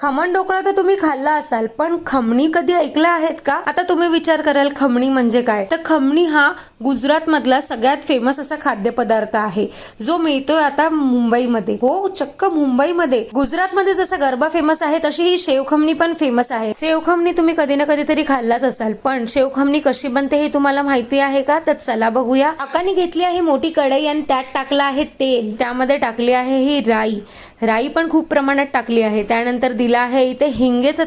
खमण ढोकळा तर तुम्ही खाल्ला असाल, पण खमणी कधी ऐकलं आहेत का? आता तुम्ही विचार कराल खमणी म्हणजे काय, तर खमणी हा गुजरात मधला सगळ्यात फेमस असा खाद्यपदार्थ आहे, जो मिळतोय आता मुंबईमध्ये. हो, चक्क मुंबईमध्ये. गुजरातमध्ये जसं गरबा फेमस आहे, तशी ही शेवखमणी पण फेमस आहे. शेवखमणी तुम्ही कधी ना कधीतरी खाल्लाच असाल, पण शेवखमणी कशी बनते हे तुम्हाला माहिती आहे का? तर चला बघूया. काकांनी घेतली आहे मोठी कढई आणि त्यात टाकलं आहे तेल. त्यामध्ये टाकली आहे ही राई पण खूप प्रमाणात टाकली आहे. त्यानंतर दिला आहे इथे हिंगेचा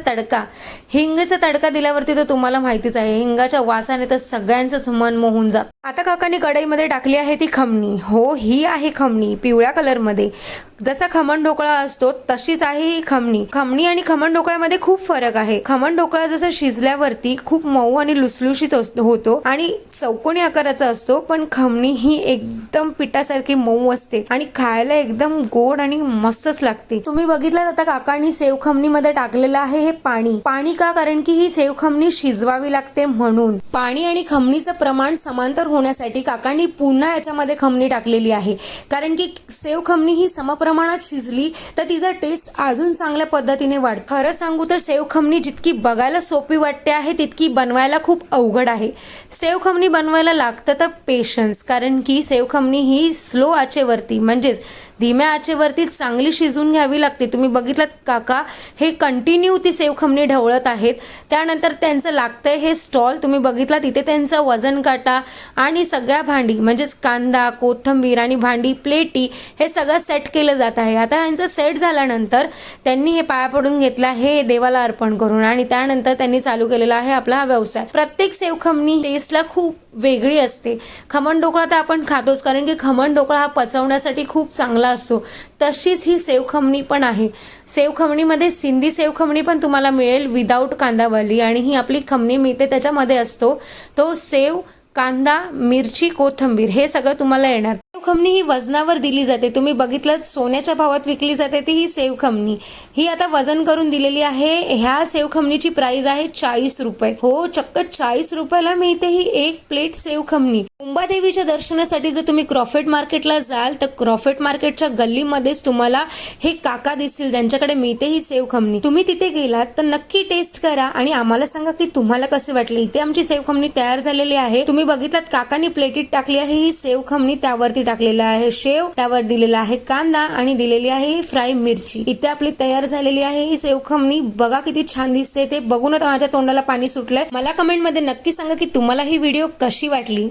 तडका दिल्यावरती तर तुम्हाला माहितीच आहे, हिंगाच्या वासाने तर सगळ्यांचंच मन मोहून जात. आता काकांनी कढईमध्ये टाकली आहे ती खमणी. हो, ही आहे खमणी पिवळ्या कलर मध्ये. जसा खमण ढोकळा असतो तशीच आहे ही खमणी आणि खमण ढोकळ्यामध्ये खूप फरक आहे. खमण ढोकळा जसं शिजल्यावरती खूप मऊ आणि लुसलुशीत होतो आणि चौकोनी आकाराचा असतो, पण खमणी ही एकदम पिठासारखी मऊ असते आणि खायला एकदम गोड आणि मस्तच लागते. तुम्ही बघितलं आता काकांनी शेवखमणी मध्ये टाकलेलं आहे हे पाणी का? कारण की ही शेवखमणी शिजवावी लागते म्हणून. पाणी आणि खमणीचं प्रमाण समांतर होण्यासाठी काकांनी पुन्हा याच्यामध्ये खमणी टाकलेली आहे, कारण की शेवखमणी ही समप्रमाणात शिजली तर तिचा टेस्ट अजून चांगल्या पद्धतीने वाढतो. खरं सांगू तर शेवखमणी जितकी बघायला सोपी वाटते आहे, तितकी बनवायला खूप अवघड आहे. शेवखमणी बनवायला लागतं तर पेशन्स, कारण की शेवखमणी ही स्लो आचेवरती म्हणजेच धीम्या आचेवरती चांगली शिजून घ्यावी लागते. तुम्ही बघितलं काका हे कंटिन्यू ती शेवखमणी ढवळत आहेत. त्यानंतर त्यांचं लागतंय हे स्टॉल. तुम्ही बघितला तिथे त्यांचा वजन काटा आणि सगळ्या भांडी म्हणजेच कांदा, कोथिंबीर आणि भांडी, प्लेटी हे सगळं सेट केलं जात आहे. आता यांचं सेट झाल्यानंतर त्यांनी हे पाया पडून घेतलं हे देवाला अर्पण करून, आणि त्यानंतर त्यांनी चालू केलेला आहे आपला हा व्यवसाय. प्रत्येक शेवखमणी टेस्टला खूप वेगळी असते. खमण ढोकळा तर आपण खातोच, कारण की खमण ढोकळा हा पचवण्यासाठी खूप चांगला असतो. तशीच ही शेवखमणी पण आहे. शेवखमणीमध्ये सिंधी शेवखमणी पण तुम्हाला मिळेल विदाऊट कांदावाली, आणि ही आपली खमणी मिळते त्याच्यामध्ये असतो तो सेव, कांदा, मिरची, कोथिंबीर हे सगळं तुम्हाला येणार. शेवखमणी ही वजनावर दिली जाते. तुम्ही बघितलं सोन्याच्या भावात विकली जाते ती ही शेवखमणी. ही आता वजन करून दिलेली आहे. ह्या शेवखमणीची प्राइस आहे 40 रुपये. हो, चक्क 40 रुपयाला मिळते ही एक प्लेट शेवखमणी. मुंबादेवीच्या दर्शनासाठी जर तुम्ही क्रॉफर्ड मार्केटला जाल तर क्रॉफर्ड मार्केटच्या गल्लीमध्येच तुम्हाला हे काका दिसतील, त्यांच्याकडे मिळते ही शेवखमणी. तुम्ही तिथे गेलात तर नक्की टेस्ट करा आणि आम्हाला सांगा की तुम्हाला कसे वाटले. इथे आमची शेवखमणी तयार झालेली आहे. तुम्ही बघितलात काकांनी प्लेटीत टाकली आहे ही शेवखमणी, त्यावरती टाकलेला आहे शेव, त्यावर दिलेला आहे कांदा आणि दिलेली आहे फ्राय मिरची. इथे आपली तयार झालेली आहे ही शेवखमणी. बघा किती छान दिसते. ते बघूनच माझ्या तोंडाला पाणी सुटलंय. मला कमेंट मध्ये नक्की सांगा की तुम्हाला ही व्हिडिओ कशी वाटली.